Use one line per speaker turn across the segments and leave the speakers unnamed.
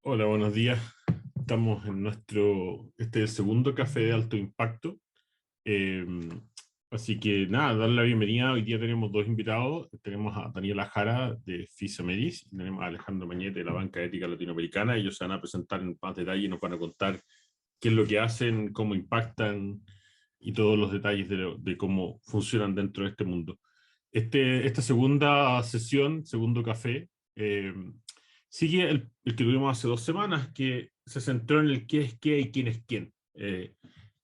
Hola, buenos días. Estamos en este es el segundo café de alto impacto. Eh, Así que nada, darle la bienvenida. Hoy día tenemos dos invitados. Tenemos a Daniela Jara de Fisameris y tenemos a Alejandro Mañete de la Banca Ética Latinoamericana. Ellos se van a presentar en más detalle y nos van a contar qué es lo que hacen, cómo impactan y todos los detalles de cómo funcionan dentro de este mundo. Esta segunda sesión, segundo café, eh, sigue el que tuvimos hace 2 semanas, que se centró en el qué es qué y quién es quién,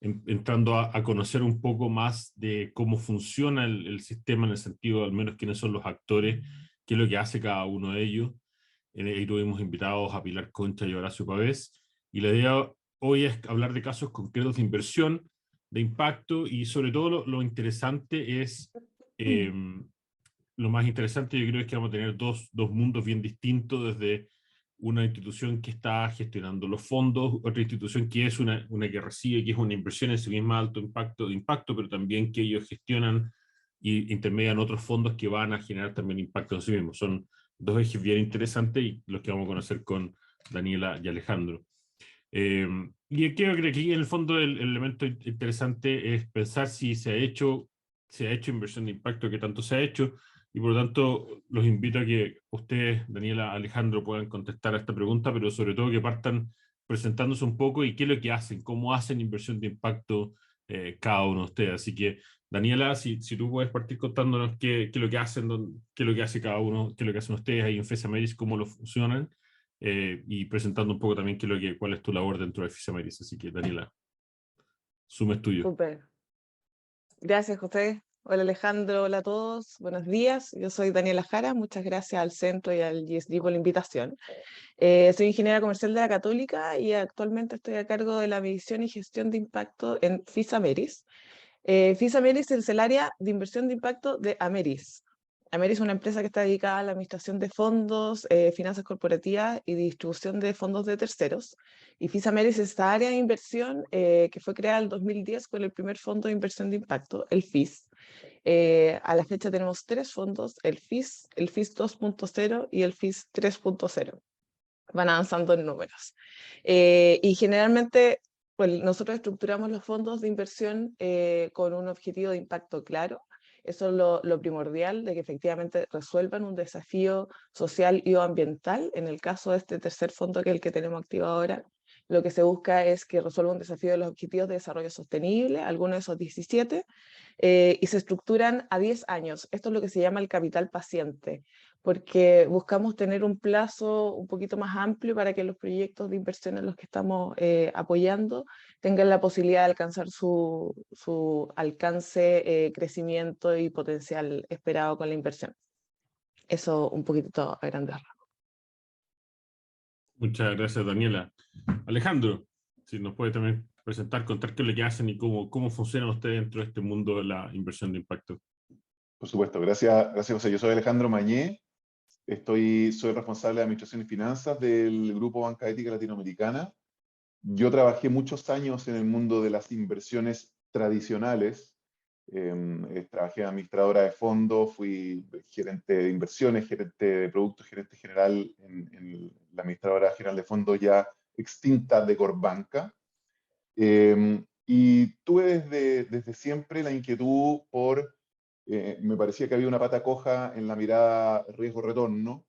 entrando a conocer un poco más de cómo funciona el sistema, en el sentido, al menos quiénes son los actores, qué es lo que hace cada uno de ellos. Ahí tuvimos invitados a Pilar Concha y Horacio Pavés, y la idea hoy es hablar de casos concretos de inversión, de impacto, y sobre todo lo interesante es
Mm.
eh, lo más interesante yo creo es que vamos a tener dos mundos bien distintos, desde una institución que está gestionando los fondos, otra institución que es una que recibe, que es una inversión en sí misma alto impacto, pero también que ellos gestionan y intermedian otros fondos que van a generar también impacto en sí mismos. Son dos ejes bien interesantes y los que vamos a conocer con Daniela y Alejandro. Eh, y creo que aquí en el fondo el elemento interesante es pensar si se ha hecho inversión de impacto, que tanto se ha hecho, y por lo tanto los invito a que ustedes, Daniela, Alejandro, puedan contestar a esta pregunta, pero sobre todo que partan presentándose un poco y qué es lo que hacen, cómo hacen inversión de impacto cada uno de ustedes. Así que, Daniela, si tú puedes partir contándonos qué es lo que hacen, qué es lo que hace cada uno, qué es lo que hacen ustedes ahí en FESAMEDIS, cómo lo funcionan, y presentando un poco también cuál es tu labor dentro de Fisameris. Así que, Daniela, sumo es tuyo.
Súper. Gracias, José. Hola, Alejandro. Hola a todos. Buenos días. Yo soy Daniela Jara. Muchas gracias al centro y al GSD por la invitación. Soy ingeniera comercial de la Católica y actualmente estoy a cargo de la medición y gestión de impacto en Fisameris. Fisameris es el área de inversión de impacto de Ameris. Ameris es una empresa que está dedicada a la administración de fondos, finanzas corporativas y distribución de fondos de terceros. Y Fisameris es esta área de inversión que fue creada en el 2010 con el primer fondo de inversión de impacto, el FIS. A la fecha tenemos tres fondos, el FIS 2.0 y el FIS 3.0. Van avanzando en números. Y generalmente, pues nosotros estructuramos los fondos de inversión con un objetivo de impacto claro. Eso es lo primordial, de que efectivamente resuelvan un desafío social y o ambiental. En el caso de este tercer fondo, que es el que tenemos activo ahora, lo que se busca es que resuelva un desafío de los objetivos de desarrollo sostenible, algunos de esos 17, y se estructuran a 10 años. Esto es lo que se llama el capital paciente, porque buscamos tener un plazo un poquito más amplio para que los proyectos de inversión en los que estamos apoyando tengan la posibilidad de alcanzar su alcance, crecimiento y potencial esperado con la inversión. Eso un poquito a grandes rasgos.
Muchas gracias, Daniela. Alejandro, si nos puede también presentar, contar qué es lo que hacen y cómo funcionan ustedes dentro de este mundo de la inversión de impacto.
Por supuesto, gracias José. Yo soy Alejandro Mañé, soy responsable de Administración y Finanzas del Grupo Banca Ética Latinoamericana. Yo trabajé muchos años en el mundo de las inversiones tradicionales. Trabajé de administradora de fondos, fui gerente de inversiones, gerente de productos, gerente general en la administradora general de fondos ya extinta de Corbanca. Y tuve desde siempre la inquietud me parecía que había una pata coja en la mirada riesgo-retorno.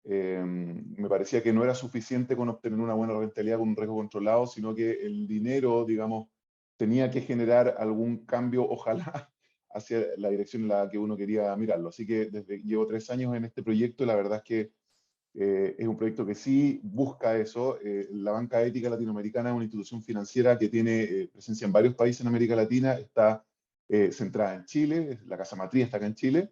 Me parecía que no era suficiente con obtener una buena rentabilidad con un riesgo controlado, sino que el dinero, digamos, tenía que generar algún cambio, ojalá, hacia la dirección en la que uno quería mirarlo. Así que llevo 3 años en este proyecto y la verdad es que es un proyecto que sí busca eso. La Banca Ética Latinoamericana es una institución financiera que tiene presencia en varios países en América Latina, está centrada en Chile, la casa matriz está acá en Chile,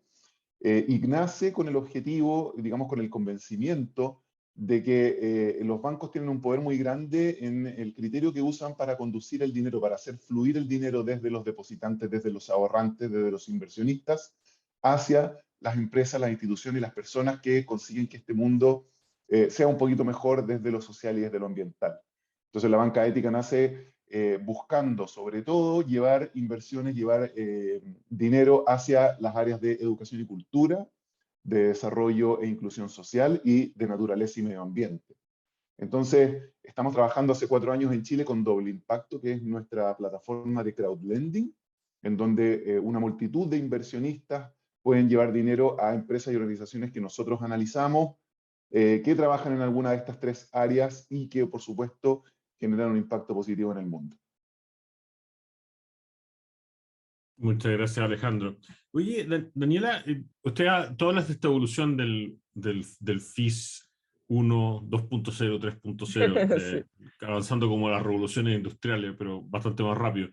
y nace con el objetivo, digamos, con el convencimiento de que los bancos tienen un poder muy grande en el criterio que usan para conducir el dinero, para hacer fluir el dinero desde los depositantes, desde los ahorrantes, desde los inversionistas, hacia las empresas, las instituciones y las personas que consiguen que este mundo sea un poquito mejor desde lo social y desde lo ambiental. Entonces la banca ética nace buscando sobre todo llevar inversiones, llevar dinero hacia las áreas de educación y cultura, de desarrollo e inclusión social y de naturaleza y medio ambiente. Entonces, estamos trabajando hace 4 años en Chile con Doble Impacto, que es nuestra plataforma de crowdlending, en donde una multitud de inversionistas pueden llevar dinero a empresas y organizaciones que nosotros analizamos, que trabajan en alguna de estas 3 áreas y que, por supuesto, generan un impacto positivo en el mundo.
Muchas gracias, Alejandro. Oye, Daniela, tú hablas de esta evolución del FIS 1, 2.0, 3.0,
Sí.
avanzando como las revoluciones industriales, pero bastante más rápido.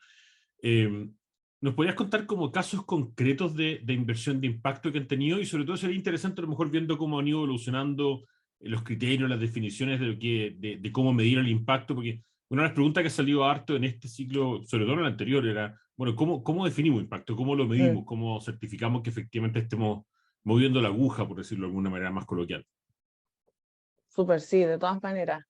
¿Nos podrías contar como casos concretos de inversión de impacto que han tenido? Y sobre todo sería interesante a lo mejor viendo cómo han ido evolucionando los criterios, las definiciones de cómo medir el impacto, porque una de las preguntas que ha salido harto en este ciclo, sobre todo en el anterior, era, bueno, ¿cómo definimos impacto? ¿Cómo lo medimos? ¿Cómo certificamos que efectivamente estemos moviendo la aguja, por decirlo de alguna manera más coloquial?
Súper, sí, de todas maneras.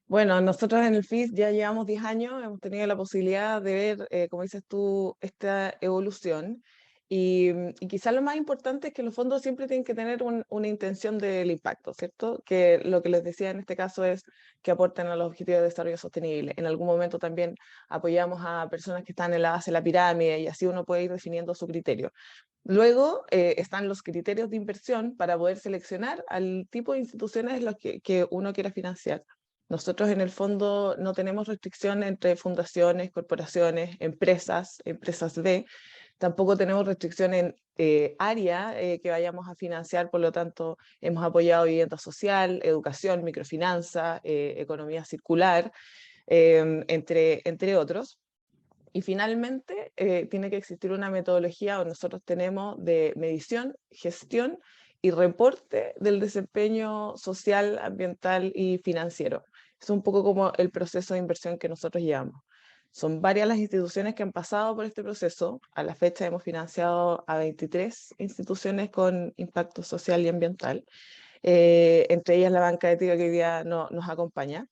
Bueno, nosotros en el FIS ya llevamos 10 años, hemos tenido la posibilidad de ver, como dices tú, esta evolución. Y quizás lo más importante es que los fondos siempre tienen que tener una intención del impacto, ¿cierto? Que lo que les decía en este caso es que aporten a los objetivos de desarrollo sostenible. En algún momento también apoyamos a personas que están en la base de la pirámide y así uno puede ir definiendo su criterio. Luego están los criterios de inversión para poder seleccionar al tipo de instituciones los que uno quiera financiar. Nosotros en el fondo no tenemos restricción entre fundaciones, corporaciones, empresas B. Tampoco tenemos restricción en área que vayamos a financiar, por lo tanto hemos apoyado vivienda social, educación, microfinanza, economía circular, entre otros. Y finalmente, tiene que existir una metodología o nosotros tenemos de medición, gestión y reporte del desempeño social, ambiental y financiero. Es un poco como el proceso de inversión que nosotros llevamos. Son varias las instituciones que han pasado por este proceso. A la fecha hemos financiado a 23 instituciones con impacto social y ambiental, entre ellas la banca ética que hoy día nos acompaña.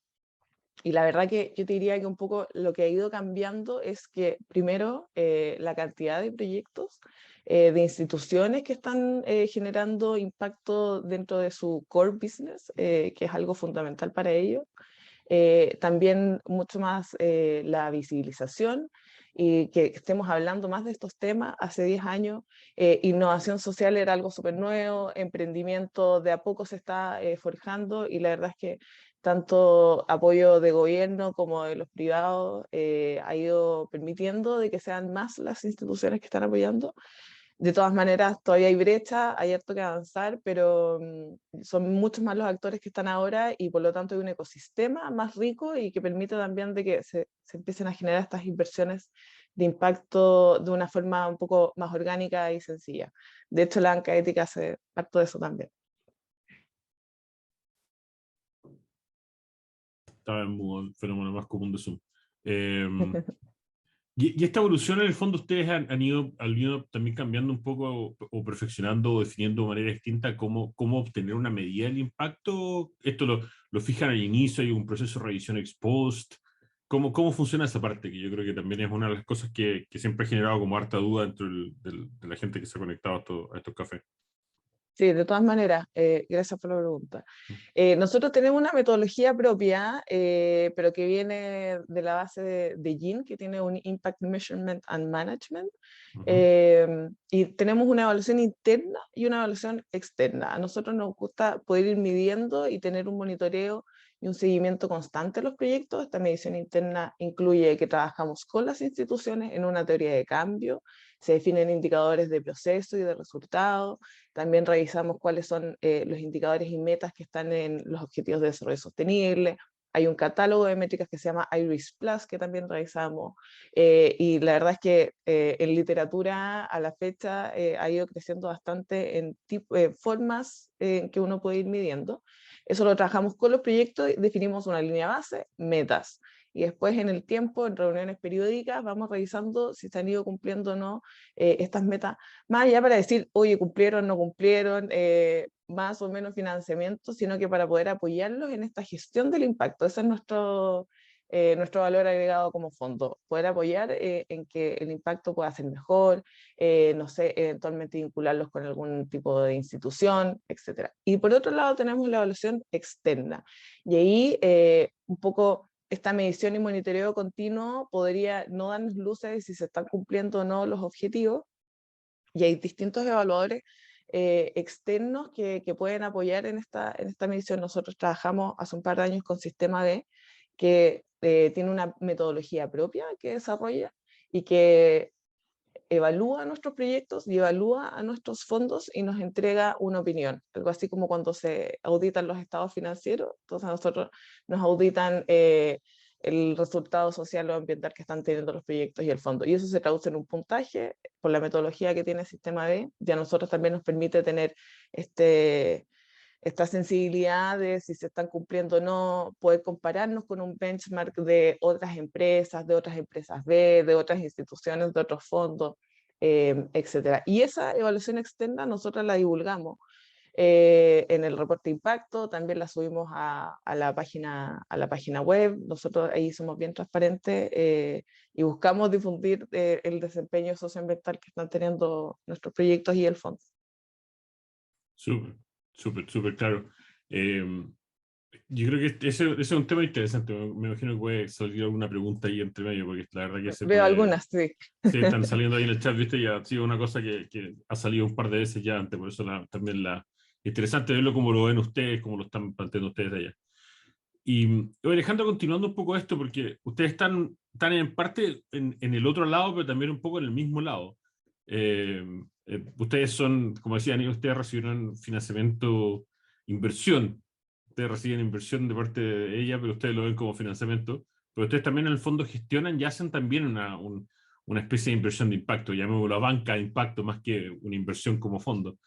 Y la verdad que yo te diría que un poco lo que ha ido cambiando es que primero la cantidad de proyectos, de instituciones que están generando impacto dentro de su core business, que es algo fundamental para ellos. También mucho más la visibilización y que estemos hablando más de estos temas. Hace 10 años, innovación social era algo súper nuevo, emprendimiento de a poco se está forjando y la verdad es que tanto apoyo de gobierno como de los privados ha ido permitiendo de que sean más las instituciones que están apoyando. De todas maneras, todavía hay brecha, hay harto que avanzar, pero son muchos más los actores que están ahora y por lo tanto hay un ecosistema más rico y que permite también de que se empiecen a generar estas inversiones de impacto de una forma un poco más orgánica y sencilla. De hecho, la banca ética hace harto de eso también.
Estaba en el fenómeno más común de Zoom. Y esta evolución, en el fondo, ustedes han ido también cambiando un poco o perfeccionando o definiendo de manera distinta cómo obtener una medida del impacto. ¿Esto lo fijan al inicio? ¿Hay un proceso de revisión ex post? ¿Cómo funciona esa parte? Que yo creo que también es una de las cosas que siempre ha generado como harta duda dentro de la gente que se ha conectado a estos cafés.
Sí, de todas maneras, gracias por la pregunta. Nosotros tenemos una metodología propia, pero que viene de la base de GIN, que tiene un Impact Measurement and Management, y tenemos una evaluación interna y una evaluación externa. A nosotros nos gusta poder ir midiendo y tener un monitoreo y un seguimiento constante de los proyectos. Esta medición interna incluye que trabajamos con las instituciones en una teoría de cambio, se definen indicadores de proceso y de resultado. También revisamos cuáles son los indicadores y metas que están en los Objetivos de Desarrollo Sostenible. Hay un catálogo de métricas que se llama IRIS Plus, que también revisamos. Y la verdad es que en literatura a la fecha ha ido creciendo bastante en formas en que uno puede ir midiendo. Eso lo trabajamos con los proyectos y definimos una línea base, metas. Y después en el tiempo, en reuniones periódicas, vamos revisando si se han ido cumpliendo o no estas metas, más allá para decir, oye, cumplieron, no cumplieron, más o menos financiamiento, sino que para poder apoyarlos en esta gestión del impacto. Ese es nuestro valor agregado como fondo, poder apoyar en que el impacto pueda ser mejor, no sé, eventualmente vincularlos con algún tipo de institución, etc. Y por otro lado tenemos la evaluación externa, y ahí un poco esta medición y monitoreo continuo podría no darnos luces de si se están cumpliendo o no los objetivos, y hay distintos evaluadores externos que pueden apoyar en esta medición. Nosotros trabajamos hace un par de años con Sistema D, que tiene una metodología propia que desarrolla y que evalúa nuestros proyectos y evalúa a nuestros fondos y nos entrega una opinión, algo así como cuando se auditan los estados financieros. Entonces a nosotros nos auditan el resultado social o ambiental que están teniendo los proyectos y el fondo, y eso se traduce en un puntaje por la metodología que tiene el Sistema D. Y a nosotros también nos permite tener esta sensibilidad de si se están cumpliendo o no, poder compararnos con un benchmark de otras empresas B, de otras instituciones, de otros fondos, etc. Y esa evaluación externa nosotros la divulgamos en el reporte de impacto, también la subimos a la página web. Nosotros ahí somos bien transparentes y buscamos difundir el desempeño socioambiental que están teniendo nuestros proyectos y el fondo.
Súper claro. Yo creo que ese es un tema interesante. Me imagino que puede salir alguna pregunta ahí entre medio, porque la verdad que
Veo algunas, sí.
Sí, están saliendo ahí en el chat, ¿viste? Y ha sido una cosa que ha salido un par de veces ya antes, por eso también interesante verlo como lo ven ustedes, como lo están planteando ustedes allá. Y Alejandro, continuando un poco esto, porque ustedes están en parte en el otro lado, pero también un poco en el mismo lado. Ustedes son, como decían, ustedes recibieron financiamiento, inversión. Ustedes reciben inversión de parte de ella, pero ustedes lo ven como financiamiento. Pero ustedes también en el fondo gestionan y hacen también una especie de inversión de impacto, llamémoslo banca de impacto más que una inversión como fondo.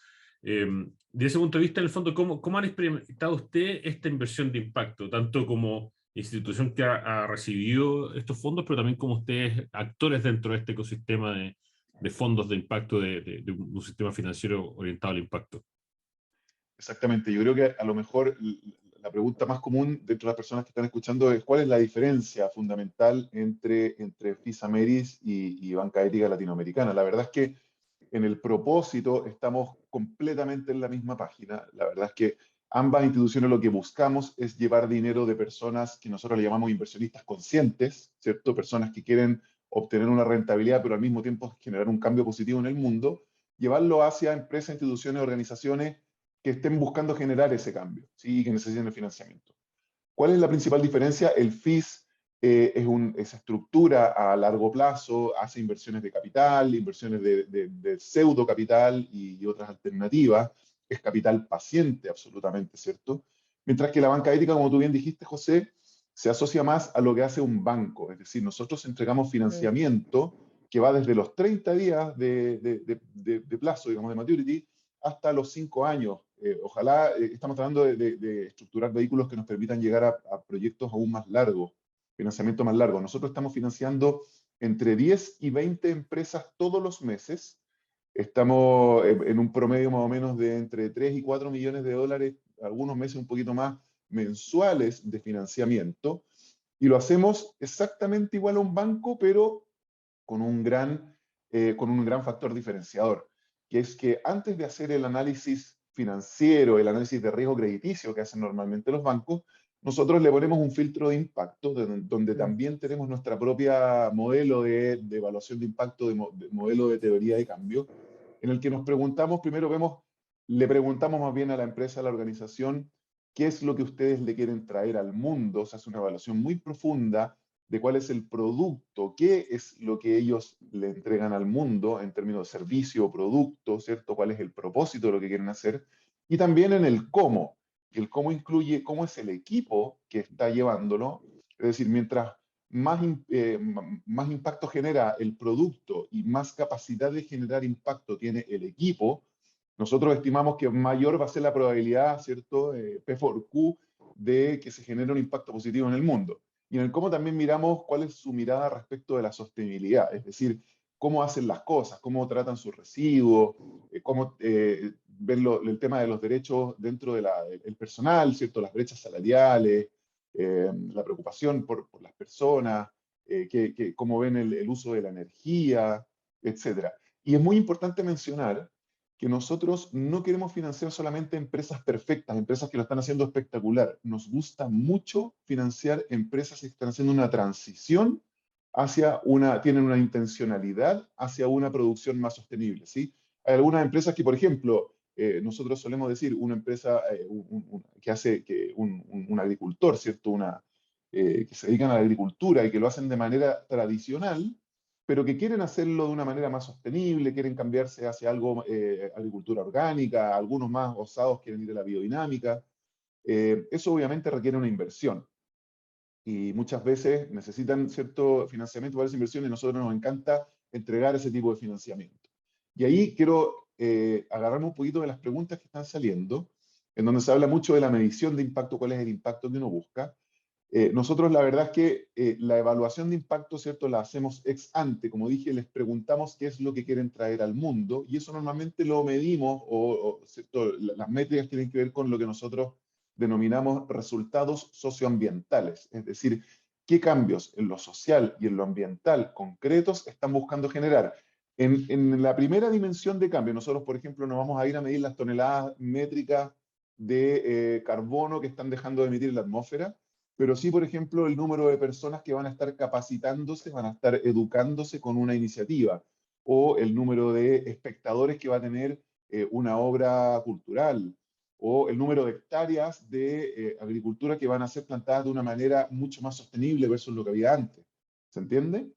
De ese punto de vista, en el fondo, ¿cómo han experimentado usted esta inversión de impacto, tanto como institución que ha recibido estos fondos, pero también como ustedes, actores dentro de este ecosistema de fondos de impacto de un sistema financiero orientado al impacto?
Exactamente, yo creo que a lo mejor la pregunta más común dentro de las personas que están escuchando es cuál es la diferencia fundamental entre FISA-MERIS y Banca Ética Latinoamericana. La verdad es que en el propósito estamos completamente en la misma página. La verdad es que ambas instituciones lo que buscamos es llevar dinero de personas que nosotros le llamamos inversionistas conscientes, ¿cierto? Personas que quieren obtener una rentabilidad, pero al mismo tiempo generar un cambio positivo en el mundo, llevarlo hacia empresas, instituciones, organizaciones que estén buscando generar ese cambio, ¿sí? Y que necesiten el financiamiento. ¿Cuál es la principal diferencia? El FIS es estructura a largo plazo, hace inversiones de capital, inversiones de pseudo capital y otras alternativas. Es capital paciente, absolutamente, ¿cierto? Mientras que la banca ética, como tú bien dijiste, José, se asocia más a lo que hace un banco. Es decir, nosotros entregamos financiamiento que va desde los 30 días de plazo, digamos, de maturity, hasta los 5 años. Ojalá, estamos tratando de estructurar vehículos que nos permitan llegar a proyectos aún más largos, financiamiento más largo. Nosotros estamos financiando entre 10 y 20 empresas todos los meses. Estamos en un promedio más o menos de entre 3 y 4 millones de dólares, algunos meses un poquito más, mensuales de financiamiento. Y lo hacemos exactamente igual a un banco, pero con un gran factor diferenciador, que es que antes de hacer el análisis financiero, el análisis de riesgo crediticio que hacen normalmente los bancos, nosotros le ponemos un filtro de impacto, donde también tenemos nuestra propia modelo de evaluación de impacto, de modelo de teoría de cambio, en el que nos preguntamos, le preguntamos más bien a la empresa, a la organización, qué es lo que ustedes le quieren traer al mundo. Se hace una evaluación muy profunda de cuál es el producto, qué es lo que ellos le entregan al mundo en términos de servicio o producto, ¿cierto? Cuál es el propósito de lo que quieren hacer. Y también en el cómo. El cómo incluye cómo es el equipo que está llevándolo. Es decir, mientras más impacto genera el producto y más capacidad de generar impacto tiene el equipo, nosotros estimamos que mayor va a ser la probabilidad, ¿cierto? P por Q, de que se genere un impacto positivo en el mundo. Y en el cómo también miramos cuál es su mirada respecto de la sostenibilidad, es decir, cómo hacen las cosas, cómo tratan sus residuos, cómo ven el tema de los derechos dentro del personal, ¿cierto? Las brechas salariales, la preocupación por las personas, cómo ven el uso de la energía, etc. Y es muy importante mencionar que nosotros no queremos financiar solamente empresas perfectas, empresas que lo están haciendo espectacular. Nos gusta mucho financiar empresas que están haciendo una transición tienen una intencionalidad hacia una producción más sostenible, ¿sí? Hay algunas empresas que, por ejemplo, nosotros solemos decir, una empresa que hace un agricultor, ¿cierto? Que se dedican a la agricultura y que lo hacen de manera tradicional, pero que quieren hacerlo de una manera más sostenible, quieren cambiarse hacia algo, agricultura orgánica, algunos más osados quieren ir a la biodinámica. Eso obviamente requiere una inversión y muchas veces necesitan cierto financiamiento para esa inversión y a nosotros nos encanta entregar ese tipo de financiamiento. Y ahí quiero agarrarme un poquito de las preguntas que están saliendo, en donde se habla mucho de la medición de impacto, cuál es el impacto que uno busca. Nosotros la verdad es que la evaluación de impacto, ¿cierto? La hacemos ex ante, como dije, les preguntamos qué es lo que quieren traer al mundo y eso normalmente lo medimos ¿cierto? Las métricas tienen que ver con lo que nosotros denominamos resultados socioambientales, es decir, qué cambios en lo social y en lo ambiental concretos están buscando generar. En la primera dimensión de cambio, nosotros, por ejemplo, nos vamos a ir a medir las toneladas métricas de carbono que están dejando de emitir en la atmósfera, pero sí, por ejemplo, el número de personas que van a estar capacitándose, van a estar educándose con una iniciativa, o el número de espectadores que va a tener una obra cultural, o el número de hectáreas de agricultura que van a ser plantadas de una manera mucho más sostenible versus lo que había antes. ¿Se entiende?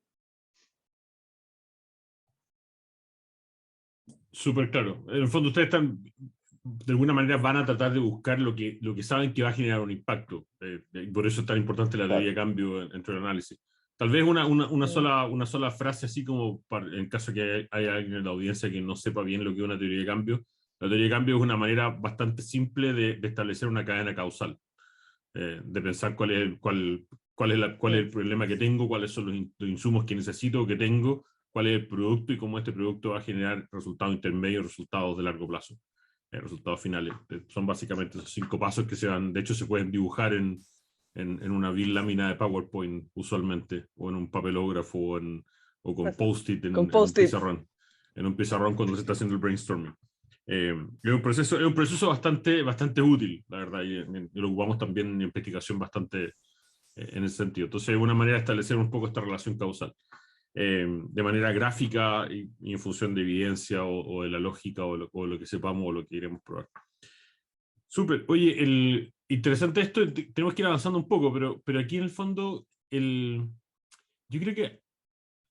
Súper claro. En el fondo ustedes están, de alguna manera van a tratar de buscar lo que saben que va a generar un impacto. Y por eso es tan importante la teoría de
Claro.
cambio dentro del análisis. Tal vez una sola frase así como en caso que haya alguien en la audiencia que no sepa bien lo que es una teoría de cambio. La teoría de cambio es una manera bastante simple de establecer una cadena causal, de pensar cuál es el problema que tengo, cuáles son los insumos que necesito, que tengo, cuál es el producto y cómo este producto va a generar resultados intermedios, resultados de largo plazo, resultados finales. Son básicamente esos 5 pasos que de hecho se pueden dibujar en una vil lámina de PowerPoint usualmente, o en un papelógrafo, o con post-it
Con
en
post-it.
en un pizarrón cuando se está haciendo el brainstorming. Es un proceso bastante útil, la verdad, y lo ocupamos también en investigación bastante en ese sentido. Entonces, es una manera de establecer un poco esta relación causal, de manera gráfica y en función de evidencia o de la lógica o lo que sepamos o lo que queremos probar. Súper. Oye, interesante esto, tenemos que ir avanzando un poco, pero aquí en el fondo, yo creo que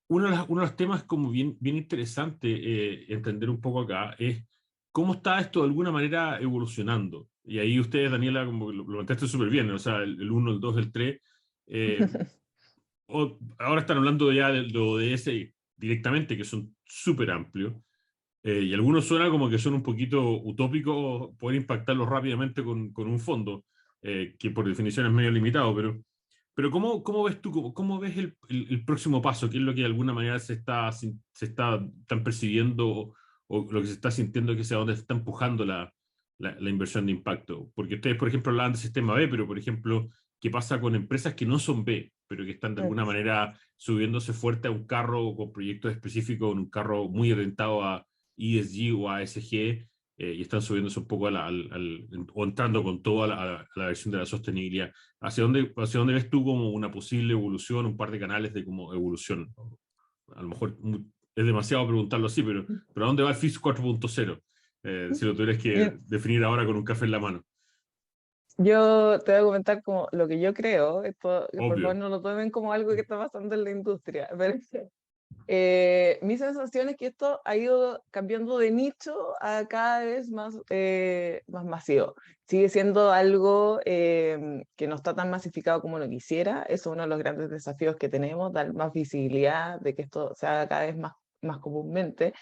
uno de los temas como bien interesante entender un poco acá es cómo está esto de alguna manera evolucionando. Y ahí ustedes, Daniela, como lo planteaste súper bien, o sea, el 1, el 2, el 3. Ahora están hablando ya de ODS directamente, que son súper amplios. Y algunos suena como que son un poquito utópicos poder impactarlos rápidamente con un fondo, que por definición es medio limitado, pero ¿cómo ves tú, cómo ves el próximo paso? ¿Qué es lo que de alguna manera están percibiendo o lo que se está sintiendo que sea donde se está empujando la inversión de impacto? Porque ustedes, por ejemplo, hablaban de sistema B, pero, por ejemplo, ¿qué pasa con empresas que no son B, pero que están de alguna manera subiéndose fuerte a un carro con proyectos específicos, en un carro muy orientado a ESG o a ESG, y están subiéndose un poco o entrando con todo a la versión de la sostenibilidad? ¿Hacia dónde ves tú como una posible evolución, un par de canales de como evolución? A lo mejor es demasiado preguntarlo así, pero ¿a dónde va el FIS 4.0? Si lo tuvieras que definir ahora con un café en la mano.
Yo te voy a comentar como lo que yo creo, esto, que por favor
Obvio.
no lo tomen como algo que está pasando en la industria, pero mi sensación es que esto ha ido cambiando de nicho a cada vez más masivo. Sigue siendo algo que no está tan masificado como lo quisiera, eso es uno de los grandes desafíos que tenemos, dar más visibilidad de que esto se haga cada vez más comúnmente.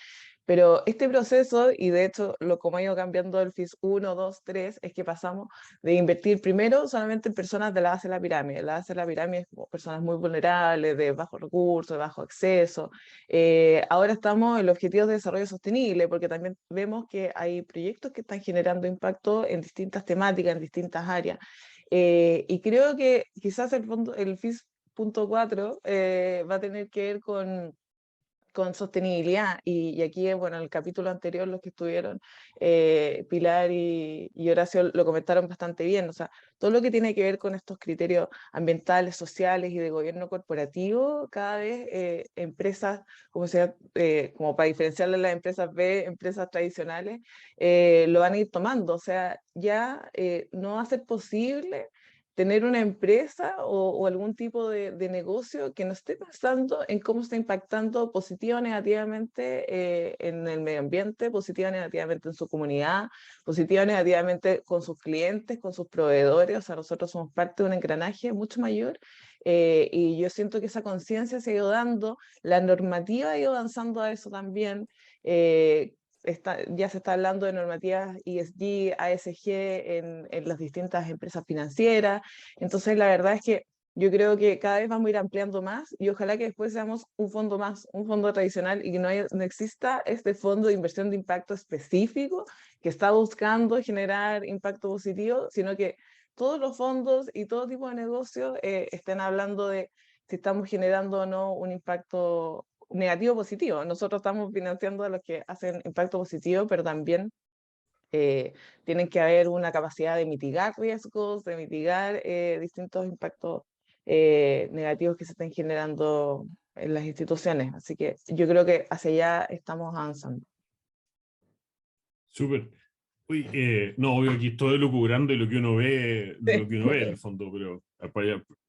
Pero este proceso, y de hecho como ha ido cambiando el FIS 1, 2, 3, es que pasamos de invertir primero solamente en personas de la base de la pirámide. La base de la pirámide es como personas muy vulnerables, de bajos recursos, de bajo acceso. Ahora estamos en los objetivos de desarrollo sostenible, porque también vemos que hay proyectos que están generando impacto en distintas temáticas, en distintas áreas. Y creo que quizás el FIS.4 va a tener que ver con sostenibilidad. Y aquí, bueno, en el capítulo anterior, los que estuvieron, Pilar y Horacio lo comentaron bastante bien. O sea, todo lo que tiene que ver con estos criterios ambientales, sociales y de gobierno corporativo, cada vez empresas, como para diferenciarle las empresas B, empresas tradicionales, lo van a ir tomando. O sea, ya no va a ser posible tener una empresa o algún tipo de negocio que no esté pensando en cómo está impactando positiva o negativamente en el medio ambiente, positiva o negativamente en su comunidad, positiva o negativamente con sus clientes, con sus proveedores. O sea, nosotros somos parte de un engranaje mucho mayor, y yo siento que esa conciencia se ha ido dando, la normativa ha ido avanzando a eso también. Ya se está hablando de normativas ESG, ASG en las distintas empresas financieras. Entonces, la verdad es que yo creo que cada vez vamos a ir ampliando más y ojalá que después seamos un fondo más, un fondo tradicional, y que no exista este fondo de inversión de impacto específico que está buscando generar impacto positivo, sino que todos los fondos y todo tipo de negocios estén hablando de si estamos generando o no un impacto negativo o positivo. Nosotros estamos financiando a los que hacen impacto positivo, pero también tienen que haber una capacidad de mitigar riesgos, de mitigar distintos impactos negativos que se estén generando en las instituciones. Así que yo creo que hacia allá estamos avanzando.
Súper. Uy, no, obvio, aquí estoy lucubrando y lo que uno ve, lo que uno ve en el fondo, pero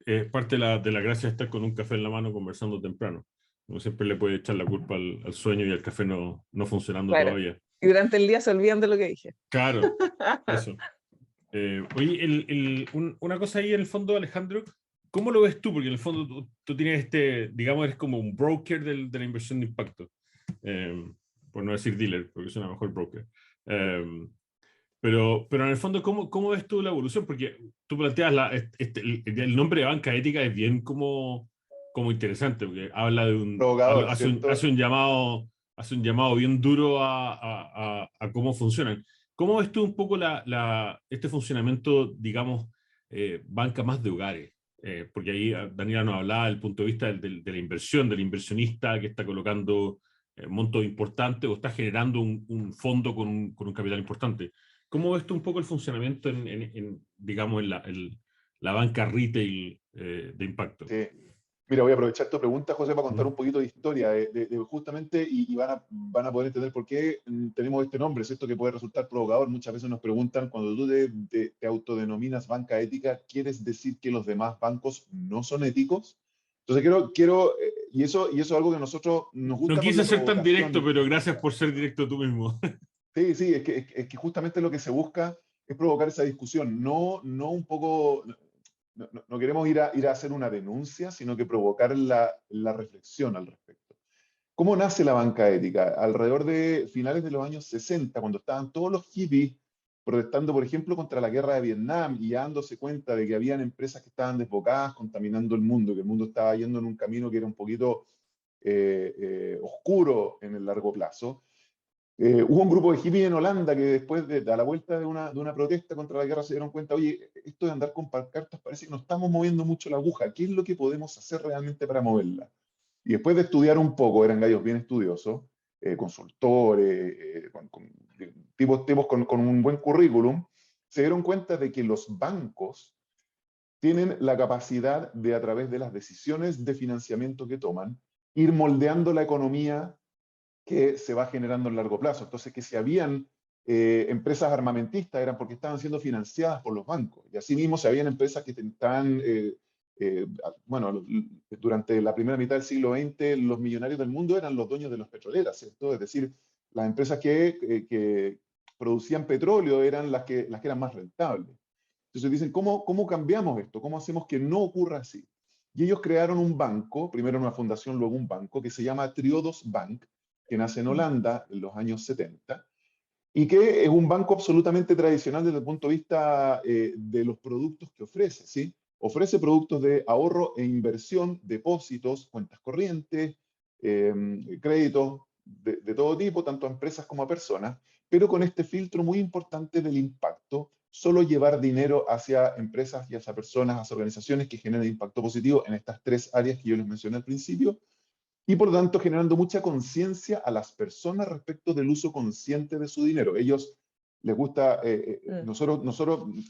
es parte de la gracia de estar con un café en la mano conversando temprano. Uno siempre le puede echar la culpa al sueño y al café no funcionando
Claro.
todavía.
Y durante el día se olvidan de lo que dije.
Claro, eso. Oye, una cosa ahí en el fondo, Alejandro, ¿cómo lo ves tú? Porque en el fondo tú tienes digamos, eres como un broker de la inversión de impacto. Por no decir dealer, porque suena mejor broker. Pero en el fondo, ¿cómo ves tú la evolución? Porque tú planteas el nombre de banca ética es bien como interesante, porque habla
Provocador,
hace
¿cierto?
un llamado bien duro a cómo funcionan. ¿Cómo ves tú un poco este funcionamiento, digamos, banca más de hogares? Porque ahí Daniela nos hablaba del punto de vista de la inversión, del inversionista que está colocando montos importantes o está generando un fondo con un capital importante. ¿Cómo ves tú un poco el funcionamiento digamos, en la banca retail de impacto?
Sí. Mira, voy a aprovechar tu pregunta, José, para contar
¿Mm?
un poquito de historia, justamente, y van a poder entender por qué tenemos este nombre, ¿cierto? Que puede resultar provocador. Muchas veces nos preguntan, cuando tú te autodenominas banca ética, ¿quieres decir que los demás bancos no son éticos? Entonces y eso es algo que a nosotros nos
No
gusta por
quise
la
ser tan directo,
provocación.
pero gracias por ser directo tú mismo.
Sí, sí, es que justamente lo que se busca es provocar esa discusión, no un poco, no queremos ir a hacer una denuncia, sino que provocar la reflexión al respecto. ¿Cómo nace la banca ética? Alrededor de finales de los años 60, cuando estaban todos los hippies protestando, por ejemplo, contra la guerra de Vietnam y ya dándose cuenta de que habían empresas que estaban desbocadas, contaminando el mundo, que el mundo estaba yendo en un camino que era un poquito oscuro en el largo plazo. Hubo un grupo de hippies en Holanda que después a la vuelta de una protesta contra la guerra se dieron cuenta, oye, esto de andar con pancartas parece que no estamos moviendo mucho la aguja, ¿qué es lo que podemos hacer realmente para moverla? Y después de estudiar un poco, eran gallos bien estudiosos, consultores, tipos con un buen currículum, se dieron cuenta de que los bancos tienen la capacidad de, a través de las decisiones de financiamiento que toman, ir moldeando la economía que se va generando en largo plazo. Entonces, que si habían empresas armamentistas eran porque estaban siendo financiadas por los bancos. Y asimismo, si habían empresas que estaban, bueno, durante la primera mitad del siglo XX, los millonarios del mundo eran los dueños de las petroleras, ¿cierto? Es decir, las empresas que producían petróleo eran las que eran más rentables. Entonces dicen, ¿cómo cambiamos esto? ¿Cómo hacemos que no ocurra así? Y ellos crearon un banco, primero una fundación, luego un banco, que se llama Triodos Bank, que nace en Holanda en los años 70, y que es un banco absolutamente tradicional desde el punto de vista de los productos que ofrece, ¿sí? Ofrece productos de ahorro e inversión, depósitos, cuentas corrientes, créditos de todo tipo, tanto a empresas como a personas, pero con este filtro muy importante del impacto solo llevar dinero hacia empresas y hacia personas, hacia organizaciones que generen impacto positivo en estas tres áreas que yo les mencioné al principio, y por lo tanto generando mucha conciencia a las personas respecto del uso consciente de su dinero. Ellos les gusta, nosotros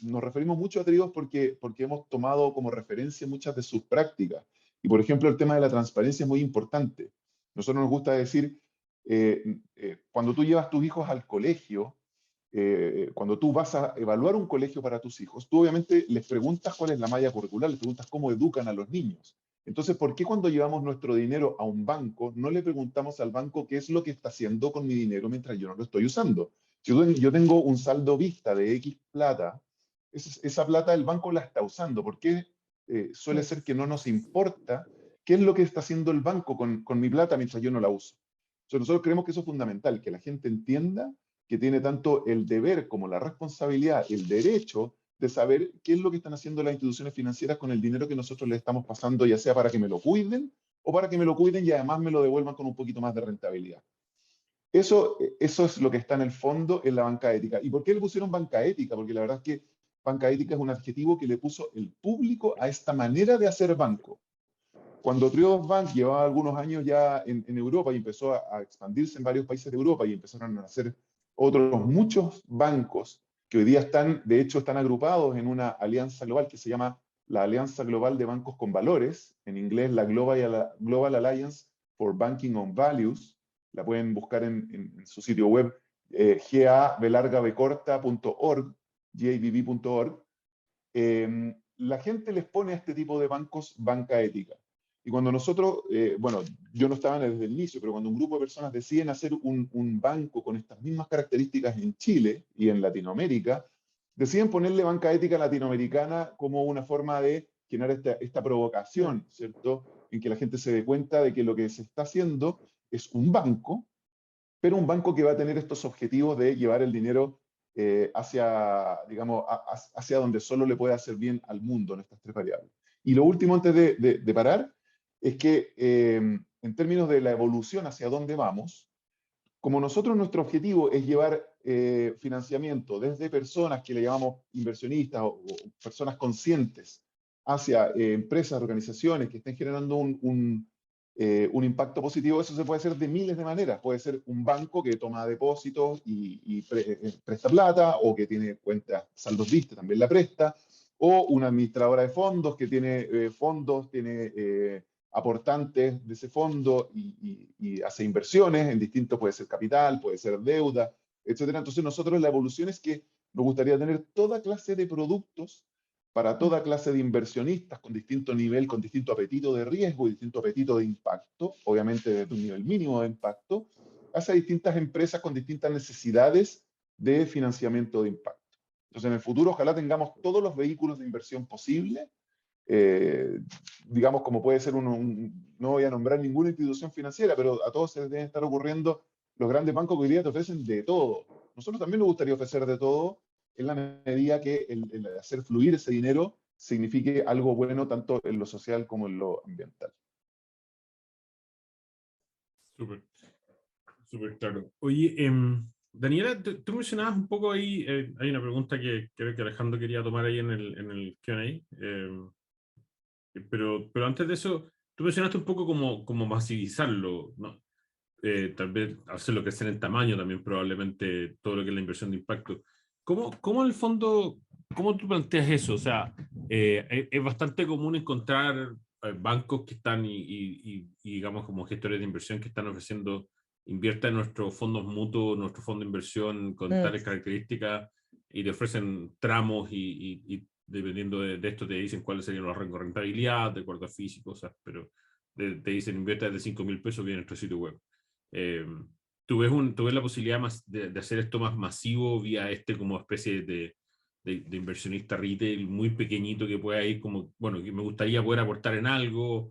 nos referimos mucho a Tribos porque hemos tomado como referencia muchas de sus prácticas. Y por ejemplo, el tema de la transparencia es muy importante. Nosotros nos gusta decir, cuando tú llevas tus hijos al colegio, cuando tú vas a evaluar un colegio para tus hijos, tú obviamente les preguntas cuál es la malla curricular, les preguntas cómo educan a los niños. Entonces, ¿por qué cuando llevamos nuestro dinero a un banco, no le preguntamos al banco qué es lo que está haciendo con mi dinero mientras yo no lo estoy usando? Si yo tengo un saldo vista de X plata, esa plata el banco la está usando. ¿Por qué suele ser que no nos importa qué es lo que está haciendo el banco con mi plata mientras yo no la uso? Entonces, nosotros creemos que eso es fundamental, que la gente entienda que tiene tanto el deber como la responsabilidad, el derecho de saber qué es lo que están haciendo las instituciones financieras con el dinero que nosotros les estamos pasando, ya sea para que me lo cuiden o para que me lo cuiden y además me lo devuelvan con un poquito más de rentabilidad. Eso es lo que está en el fondo en la banca ética. ¿Y por qué le pusieron banca ética? Porque la verdad es que banca ética es un adjetivo que le puso el público a esta manera de hacer banco. Cuando Triodos Bank llevaba algunos años ya en Europa y empezó a expandirse en varios países de Europa y empezaron a hacer otros muchos bancos que hoy día están, de hecho, están agrupados en una alianza global que se llama la Alianza Global de Bancos con Valores, en inglés la Global Alliance for Banking on Values, la pueden buscar en su sitio web gabelargabecorta.org, gabb.org. La gente les pone a este tipo de bancos banca ética. Y cuando nosotros, bueno, yo no estaba desde el inicio, pero cuando un grupo de personas deciden hacer un banco con estas mismas características en Chile y en Latinoamérica, deciden ponerle banca ética latinoamericana como una forma de generar esta provocación, ¿cierto? En que la gente se dé cuenta de que lo que se está haciendo es un banco, pero un banco que va a tener estos objetivos de llevar el dinero hacia, digamos, hacia donde solo le puede hacer bien al mundo en estas tres variables. Y lo último, antes de parar, es que en términos de la evolución hacia dónde vamos, como nosotros nuestro objetivo es llevar financiamiento desde personas que le llamamos inversionistas o personas conscientes hacia empresas, organizaciones que estén generando un impacto positivo, eso se puede hacer de miles de maneras. Puede ser un banco que toma depósitos y presta plata, o que tiene cuentas saldos vista, también la presta, o una administradora de fondos que tiene fondos, tiene aportantes de ese fondo y hace inversiones en distintos, puede ser capital, puede ser deuda, etcétera. Entonces nosotros la evolución es que nos gustaría tener toda clase de productos para toda clase de inversionistas con distinto nivel, con distinto apetito de riesgo y distinto apetito de impacto, obviamente desde un nivel mínimo de impacto, hacia distintas empresas con distintas necesidades de financiamiento de impacto. Entonces en el futuro ojalá tengamos todos los vehículos de inversión posibles, digamos como puede ser no voy a nombrar ninguna institución financiera, pero a todos se les deben estar ocurriendo los grandes bancos que hoy día te ofrecen de todo. Nosotros también nos gustaría ofrecer de todo, en la medida que el hacer fluir ese dinero signifique algo bueno tanto en lo social como en lo ambiental.
Súper, súper claro. Oye, Daniela, tú mencionabas un poco ahí, hay una pregunta que creo que Alejandro quería tomar ahí en el Q&A, pero antes de eso, tú mencionaste un poco como masivizarlo, ¿no? Tal vez hacerlo crecer en tamaño también, probablemente todo lo que es la inversión de impacto. ¿Cómo en el fondo, cómo tú planteas eso? O sea, es bastante común encontrar bancos que están y digamos como gestores de inversión que están ofreciendo, invierta en nuestros fondos mutuos, nuestro fondo de inversión con tales características, y te ofrecen tramos y dependiendo de esto te dicen cuáles serían los rangos de rentabilidad, de acuerdo a físico, cosas, pero te dicen invierte desde 5.000 pesos viene nuestro sitio web. ¿Tú ves la posibilidad de hacer esto más masivo vía como especie de inversionista retail muy pequeñito que pueda ir como, bueno, que me gustaría poder aportar en algo,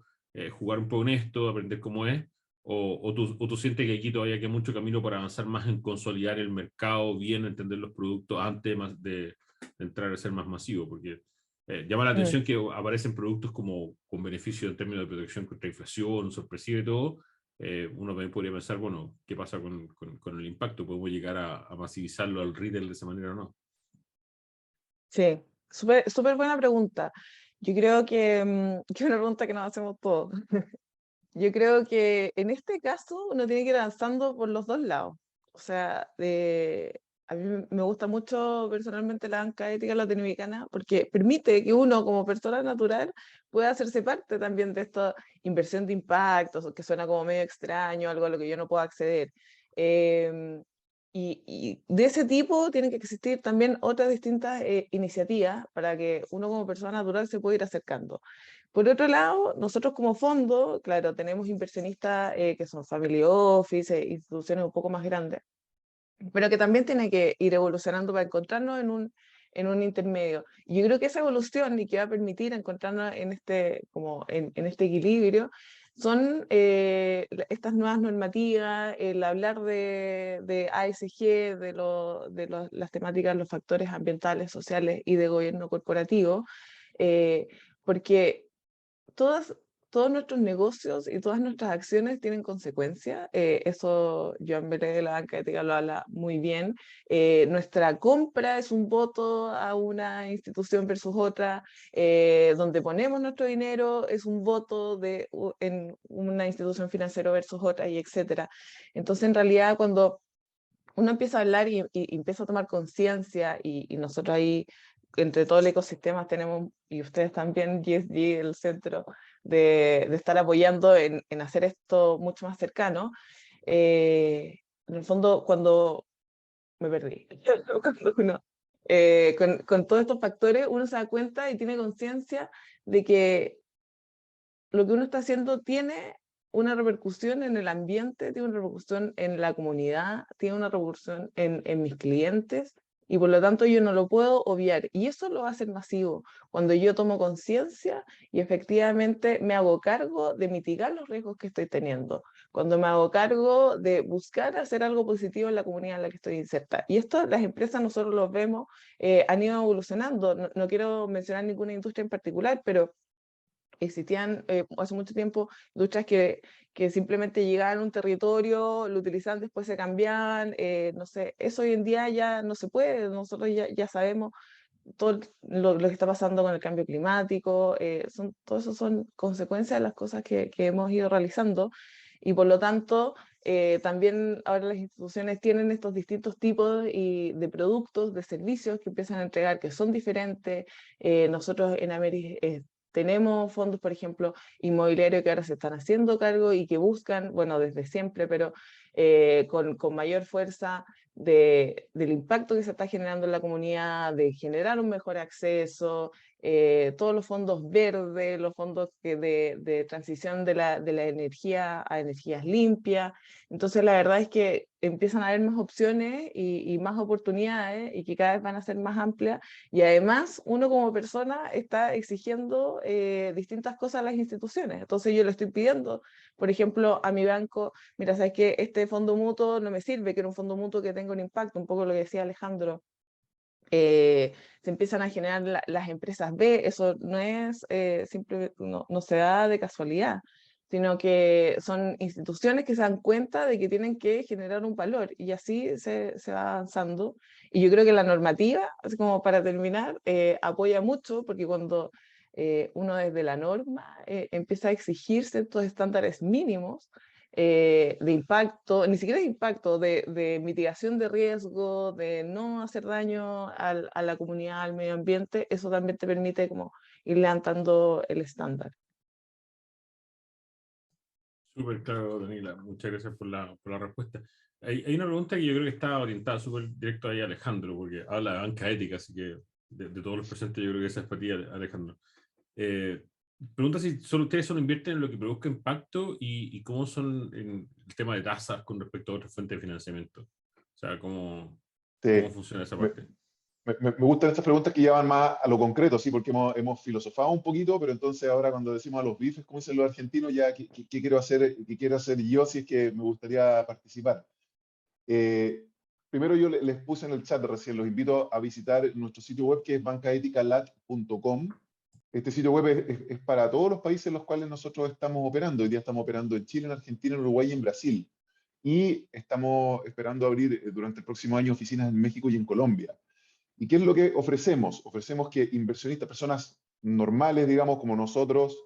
jugar un poco en esto, aprender cómo es? ¿O tú sientes que aquí todavía queda mucho camino para avanzar más en consolidar el mercado, bien entender los productos antes de entrar a ser más masivo? Porque llama la atención que aparecen productos como con beneficio en términos de protección contra inflación, sorpresiva y todo. Uno también podría pensar, bueno, ¿qué pasa con el impacto? ¿Podemos llegar a masivizarlo al retail de esa manera o no?
Sí, súper buena pregunta. Yo creo que es una pregunta que nos hacemos todos. Yo creo que en este caso uno tiene que ir avanzando por los dos lados. O sea, a mí me gusta mucho personalmente la banca ética latinoamericana porque permite que uno como persona natural pueda hacerse parte también de esta inversión de impactos, que suena como medio extraño, algo a lo que yo no puedo acceder. Em, y de ese tipo tienen que existir también otras distintas iniciativas para que uno como persona natural se pueda ir acercando. Por otro lado, nosotros como fondo, claro, tenemos inversionistas que son family office, instituciones un poco más grandes, pero que también tiene que ir evolucionando para encontrarnos en un intermedio. Y yo creo que esa evolución y que va a permitir encontrarnos en este, como en este equilibrio son estas nuevas normativas, el hablar de ASG, las temáticas, los factores ambientales, sociales y de gobierno corporativo, eh, porque todas, todos nuestros negocios y todas nuestras acciones tienen consecuencias. Eso Joan Vélez de la banca ética lo habla muy bien. Nuestra compra es un voto a una institución versus otra. Donde ponemos nuestro dinero es un voto en una institución financiera versus otra, y etcétera. Entonces, en realidad, cuando uno empieza a hablar y empieza a tomar conciencia, y nosotros ahí, entre todo el ecosistema, tenemos, y ustedes también, GSG, el centro, de estar apoyando en hacer esto mucho más cercano. En el fondo, cuando me perdí, cuando uno, con todos estos factores, uno se da cuenta y tiene conciencia de que lo que uno está haciendo tiene una repercusión en el ambiente, tiene una repercusión en la comunidad, tiene una repercusión en mis clientes, y por lo tanto yo no lo puedo obviar. Y eso lo va a hacer masivo cuando yo tomo conciencia y efectivamente me hago cargo de mitigar los riesgos que estoy teniendo, cuando me hago cargo de buscar hacer algo positivo en la comunidad en la que estoy inserta. Y esto las empresas nosotros los vemos, han ido evolucionando. No quiero mencionar ninguna industria en particular, pero existían hace mucho tiempo industrias que simplemente llegaban a un territorio, lo utilizaban, después se cambiaban, no sé, eso hoy en día ya no se puede. Nosotros ya sabemos todo lo que está pasando con el cambio climático, todo eso son consecuencias de las cosas que hemos ido realizando, y por lo tanto también ahora las instituciones tienen estos distintos tipos de productos, de servicios que empiezan a entregar, que son diferentes. Nosotros en Ameris tenemos fondos, por ejemplo, inmobiliarios, que ahora se están haciendo cargo y que buscan, bueno, desde siempre, pero con mayor fuerza, del impacto que se está generando en la comunidad, de generar un mejor acceso, todos los fondos verdes, los fondos de transición de la energía a energías limpias. Entonces, la verdad es que empiezan a haber más opciones y más oportunidades, y que cada vez van a ser más amplias, y además uno como persona está exigiendo distintas cosas a las instituciones. Entonces yo le estoy pidiendo, por ejemplo, a mi banco: mira, sabes que este fondo mutuo no me sirve, quiero un fondo mutuo que tenga un impacto, un poco lo que decía Alejandro. Se empiezan a generar las empresas B. Eso no es no se da de casualidad, sino que son instituciones que se dan cuenta de que tienen que generar un valor, y así se va avanzando. Y yo creo que la normativa, así como para terminar, apoya mucho, porque cuando uno desde la norma empieza a exigir ciertos estándares mínimos de impacto, ni siquiera de impacto, de mitigación de riesgo, de no hacer daño a la comunidad, al medio ambiente, eso también te permite como ir levantando el estándar.
Súper claro, Daniela. Muchas gracias por la respuesta. Hay una pregunta que yo creo que está orientada súper directo ahí a Alejandro, porque habla de banca ética, así que de todos los presentes yo creo que esa es para ti, Alejandro. Pregunta si ustedes solo invierten en lo que produzca impacto, y cómo son en el tema de tasas con respecto a otras fuentes de financiamiento. O sea, cómo funciona esa
Me,
parte.
me gustan estas preguntas que llevan más a lo concreto, sí, porque hemos filosofado un poquito, pero entonces ahora cuando decimos a los bifes, como dicen los argentinos, ya qué quiero hacer yo si es que me gustaría participar. Primero yo les puse en el chat recién, los invito a visitar nuestro sitio web, que es bancaeticalat.com. Este sitio web es para todos los países en los cuales nosotros estamos operando. Hoy día estamos operando en Chile, en Argentina, en Uruguay y en Brasil. Y estamos esperando abrir durante el próximo año oficinas en México y en Colombia. ¿Y qué es lo que ofrecemos? Ofrecemos que inversionistas, personas normales, digamos, como nosotros,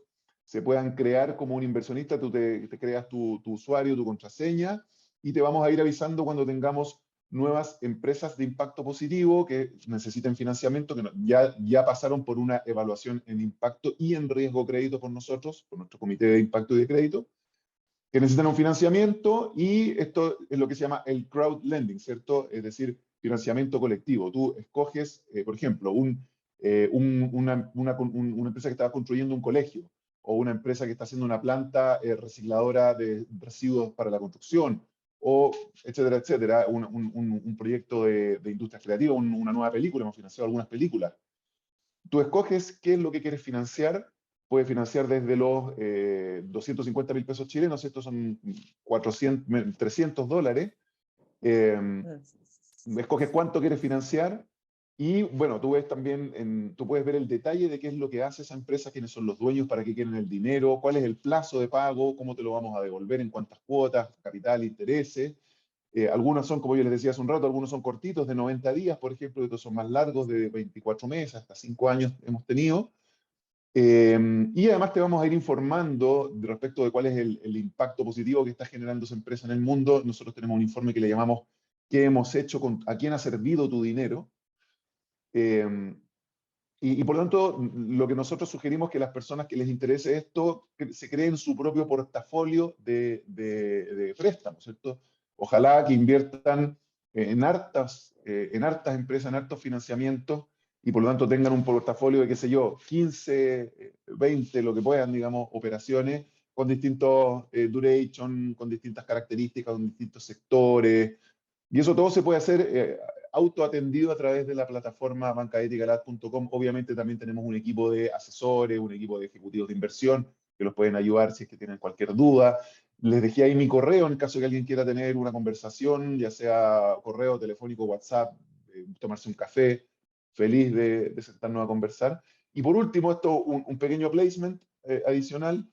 se puedan crear como un inversionista. Tú te creas tu usuario, tu contraseña, y te vamos a ir avisando cuando tengamos nuevas empresas de impacto positivo que necesiten financiamiento, que ya pasaron por una evaluación en impacto y en riesgo crédito por nosotros, por nuestro comité de impacto y de crédito, que necesitan un financiamiento, y esto es lo que se llama el crowd lending, ¿cierto? Es decir, financiamiento colectivo. Tú escoges, por ejemplo, una empresa que está construyendo un colegio, o una empresa que está haciendo una planta recicladora de residuos para la construcción, o etcétera, etcétera, un proyecto de industria creativa, una nueva película. Hemos financiado algunas películas. Tú escoges qué es lo que quieres financiar. Puedes financiar desde los 250.000 pesos chilenos, estos son 300 dólares. Escoges cuánto quieres financiar, y bueno, tú ves también, tú puedes ver el detalle de qué es lo que hace esa empresa, quiénes son los dueños, para qué quieren el dinero, cuál es el plazo de pago, cómo te lo vamos a devolver, en cuántas cuotas, capital, intereses. Algunos son, como yo les decía hace un rato, algunos son cortitos, de 90 días, por ejemplo, y otros son más largos, de 24 meses, hasta 5 años hemos tenido. Y además te vamos a ir informando respecto de cuál es el impacto positivo que está generando esa empresa en el mundo. Nosotros tenemos un informe que le llamamos ¿qué hemos hecho? ¿A quién ha servido tu dinero? Y por lo tanto, lo que nosotros sugerimos es que las personas que les interese esto se creen su propio portafolio de préstamos, ¿cierto? Ojalá que inviertan en hartas empresas, en hartos financiamientos, y por lo tanto tengan un portafolio de, qué sé yo, 15, 20, lo que puedan, digamos, operaciones con distintos duration, con distintas características, con distintos sectores. Y eso todo se puede hacer autoatendido a través de la plataforma bancaeticalat.com. Obviamente también tenemos un equipo de asesores, un equipo de ejecutivos de inversión que los pueden ayudar si es que tienen cualquier duda. Les dejé ahí mi correo en caso de que alguien quiera tener una conversación, ya sea correo, telefónico, WhatsApp, tomarse un café. Feliz de sentarnos a conversar. Y por último, esto, un pequeño placement adicional.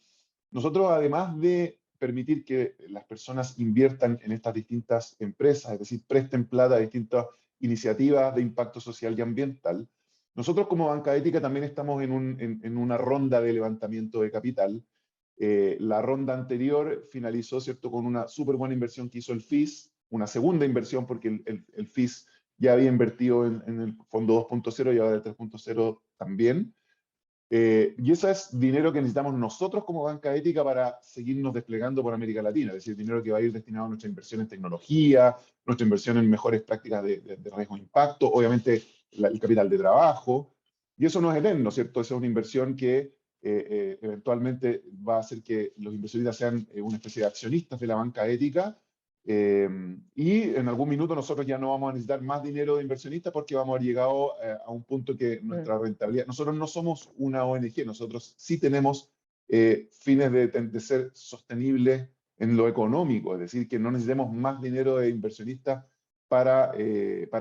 Nosotros, además de permitir que las personas inviertan en estas distintas empresas, es decir, presten plata a distintas iniciativas de impacto social y ambiental, nosotros como Banca Ética también estamos en una ronda de levantamiento de capital. La ronda anterior finalizó, ¿cierto?, con una súper buena inversión que hizo el FIS, una segunda inversión, porque el FIS ya había invertido en el fondo 2.0 y ahora el 3.0 también. Y ese es dinero que necesitamos nosotros como Banca Ética para seguirnos desplegando por América Latina, es decir, dinero que va a ir destinado a nuestra inversión en tecnología, nuestra inversión en mejores prácticas de riesgo de impacto, obviamente el capital de trabajo. Y eso no es eterno, ¿cierto? Esa es una inversión que eventualmente va a hacer que los inversionistas sean una especie de accionistas de la Banca Ética. Y en algún minuto nosotros ya no vamos a necesitar más dinero de inversionistas, porque vamos a haber llegado a un punto que nuestra rentabilidad... Nosotros no somos una ONG, nosotros sí tenemos fines de ser sostenibles en lo económico, es decir, que no necesitemos más dinero de inversionistas para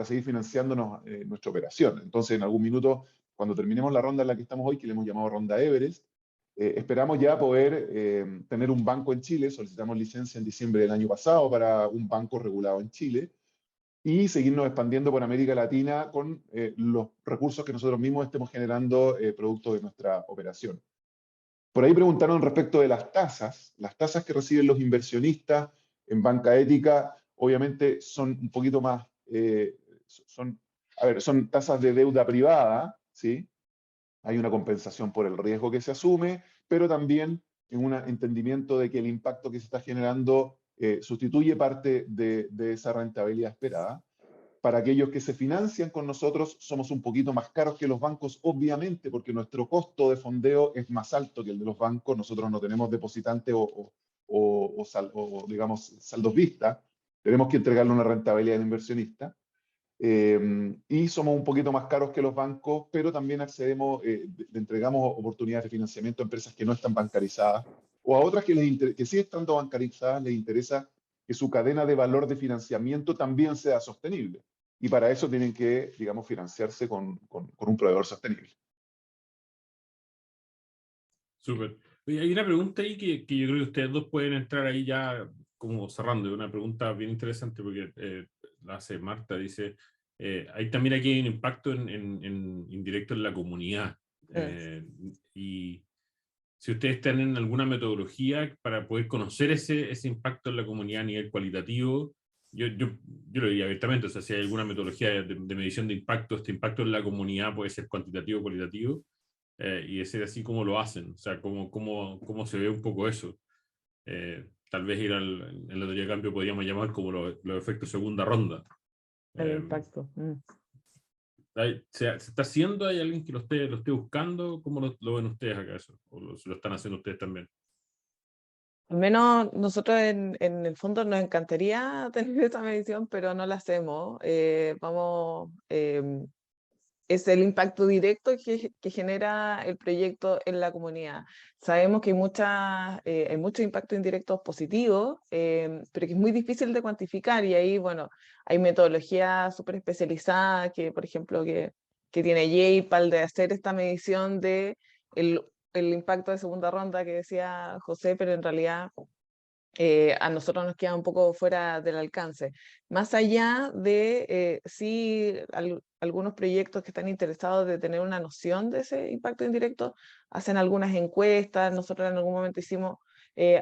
seguir financiándonos nuestra operación. Entonces, en algún minuto, cuando terminemos la ronda en la que estamos hoy, que le hemos llamado Ronda Everest, esperamos ya poder tener un banco en Chile. Solicitamos licencia en diciembre del año pasado para un banco regulado en Chile, y seguirnos expandiendo por América Latina con los recursos que nosotros mismos estemos generando producto de nuestra operación. Por ahí preguntaron respecto de las tasas que reciben los inversionistas en Banca Ética. Obviamente son un poquito más, son tasas de deuda privada, ¿sí? Hay una compensación por el riesgo que se asume, pero también en un entendimiento de que el impacto que se está generando sustituye parte de esa rentabilidad esperada. Para aquellos que se financian con nosotros, somos un poquito más caros que los bancos, obviamente, porque nuestro costo de fondeo es más alto que el de los bancos. Nosotros no tenemos depositantes digamos, saldos vistas. Tenemos que entregarle una rentabilidad al inversionista. Y somos un poquito más caros que los bancos, pero también accedemos, le entregamos oportunidades de financiamiento a empresas que no están bancarizadas, o a otras que sí estando bancarizadas les interesa que su cadena de valor de financiamiento también sea sostenible. Y para eso tienen que, digamos, financiarse con un proveedor sostenible.
Súper. Oye, hay una pregunta ahí que yo creo que ustedes dos pueden entrar ahí ya como cerrando. Una pregunta bien interesante, porque la hace Marta, dice: Hay también aquí hay un impacto indirecto en la comunidad. Y si ustedes tienen alguna metodología para poder conocer ese impacto en la comunidad a nivel cualitativo, yo lo diría abiertamente, o sea, si hay alguna metodología de medición de impacto, este impacto en la comunidad puede ser cuantitativo o cualitativo, y de ser así como lo hacen, o sea, cómo se ve un poco eso. Tal vez en la teoría de cambio podríamos llamar como los efectos segunda ronda.
El impacto.
¿Se está haciendo? ¿Hay alguien que lo esté buscando? ¿Cómo lo ven ustedes acá eso? ¿O se lo están haciendo ustedes también?
Al menos nosotros en el fondo nos encantaría tener esa medición, pero no la hacemos. Es el impacto directo que genera el proyecto en la comunidad. Sabemos que hay muchos impactos indirectos positivos, pero que es muy difícil de cuantificar y ahí, bueno, hay metodologías súper especializadas que, por ejemplo, que tiene JPAL de hacer esta medición de el impacto de segunda ronda que decía José, pero en realidad a nosotros nos queda un poco fuera del alcance. Más allá de sí, algunos proyectos que están interesados de tener una noción de ese impacto indirecto, hacen algunas encuestas. Nosotros en algún momento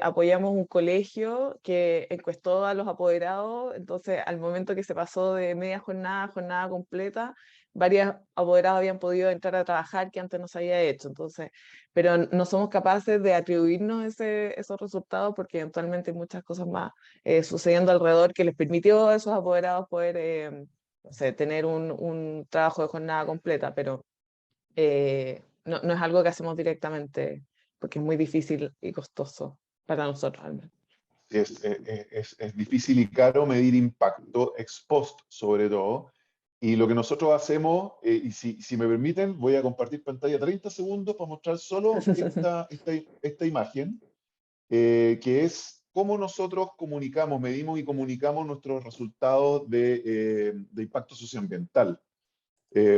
apoyamos un colegio que encuestó a los apoderados, entonces al momento que se pasó de media jornada a jornada completa, varios apoderados habían podido entrar a trabajar que antes no se había hecho. Entonces, pero no somos capaces de atribuirnos esos resultados porque eventualmente hay muchas cosas más sucediendo alrededor que les permitió a esos apoderados poder no sé, tener un trabajo de jornada completa, pero no es algo que hacemos directamente porque es muy difícil y costoso para nosotros al menos.
Es difícil y caro medir impacto ex post, sobre todo. Y lo que nosotros hacemos, y si me permiten, voy a compartir pantalla 30 segundos para mostrar solo esta imagen, que es cómo nosotros medimos y comunicamos nuestros resultados de impacto socioambiental,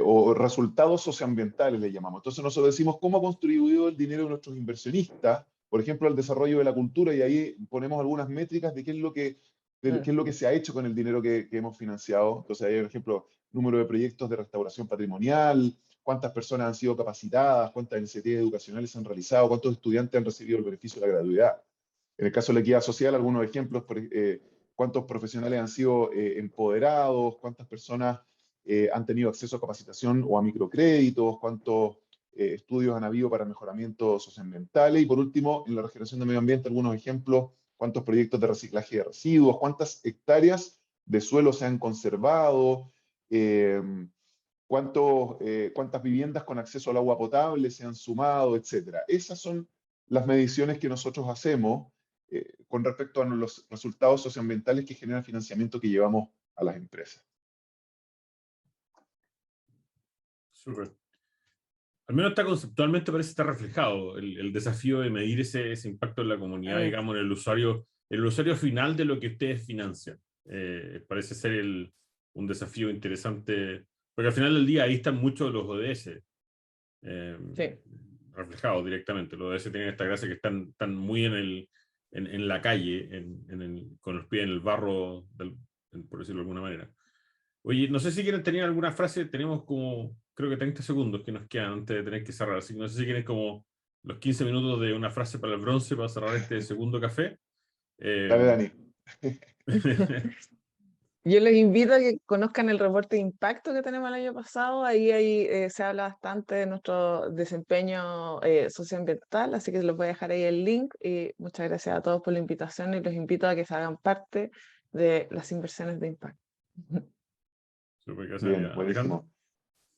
o resultados socioambientales le llamamos. Entonces nosotros decimos cómo ha contribuido el dinero de nuestros inversionistas, por ejemplo, al desarrollo de la cultura, y ahí ponemos algunas métricas de qué es lo que se ha hecho con el dinero que hemos financiado. Entonces ahí, por ejemplo, número de proyectos de restauración patrimonial, cuántas personas han sido capacitadas, cuántas iniciativas educacionales se han realizado, cuántos estudiantes han recibido el beneficio de la gratuidad. En el caso de la equidad social, algunos ejemplos, cuántos profesionales han sido empoderados, cuántas personas han tenido acceso a capacitación o a microcréditos, cuántos estudios han habido para mejoramiento socioambientales, y por último, en la regeneración del medio ambiente, algunos ejemplos, cuántos proyectos de reciclaje de residuos, cuántas hectáreas de suelo se han conservado, cuántas viviendas con acceso al agua potable se han sumado, etc. Esas son las mediciones que nosotros hacemos con respecto a los resultados socioambientales que generan financiamiento que llevamos a las empresas.
Súper. Al menos está conceptualmente parece estar reflejado el desafío de medir ese impacto en la comunidad, digamos, en el usuario final de lo que ustedes financian. Parece ser un desafío interesante, porque al final del día ahí están muchos de los ODS reflejados directamente. Los ODS tienen esta gracia que están muy en la calle, con los pies en el barro, por decirlo de alguna manera. Oye, no sé si quieren tener alguna frase, tenemos como, creo que 30 segundos que nos quedan antes de tener que cerrar, así que no sé si quieren como los 15 minutos de una frase para el bronce para cerrar este segundo café.
Dale, Dani.
Yo les invito a que conozcan el reporte de impacto que tenemos el año pasado. Ahí se habla bastante de nuestro desempeño socioambiental, así que les voy a dejar ahí el link. Y muchas gracias a todos por la invitación y los invito a que se hagan parte de las inversiones de impacto.
Bien, buenísimo.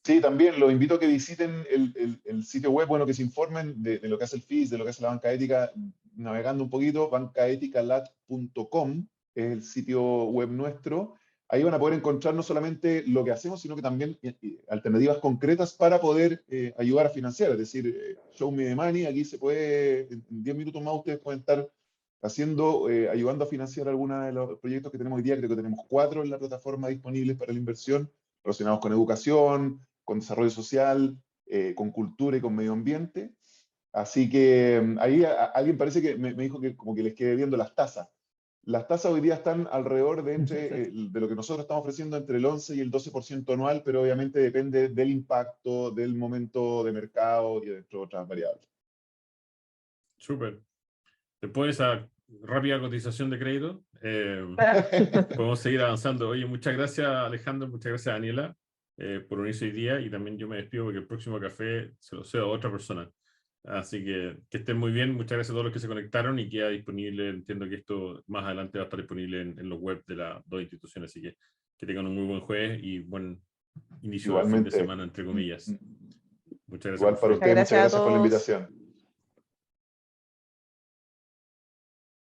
Sí, también los invito a que visiten el sitio web, bueno, que se informen de lo que hace el FIS, de lo que hace la banca ética, navegando un poquito, bancaeticalat.com es el sitio web nuestro. Ahí van a poder encontrar no solamente lo que hacemos, sino que también alternativas concretas para poder ayudar a financiar. Es decir, show me the money, aquí se puede, en 10 minutos más ustedes pueden estar ayudando a financiar algunos de los proyectos que tenemos hoy día. Creo que tenemos 4 en la plataforma disponibles para la inversión, relacionados con educación, con desarrollo social, con cultura y con medio ambiente. Así que ahí alguien parece que me dijo que como que les quedé viendo las tasas. Las tasas hoy día están alrededor de, de lo que nosotros estamos ofreciendo entre el 11 y el 12% anual, pero obviamente depende del impacto, del momento de mercado y entre otras variables.
Súper. Después de esa rápida cotización de crédito, podemos seguir avanzando. Oye, muchas gracias Alejandro, muchas gracias Daniela por unirse hoy día, y también yo me despido porque el próximo café se lo cedo a otra persona. Así que estén muy bien, muchas gracias a todos los que se conectaron, y queda disponible, entiendo que esto más adelante va a estar disponible en los webs de las dos instituciones, así que tengan un muy buen jueves y buen inicio de fin de semana, entre comillas. Muchas gracias.
Igual para ustedes, muchas gracias por la invitación.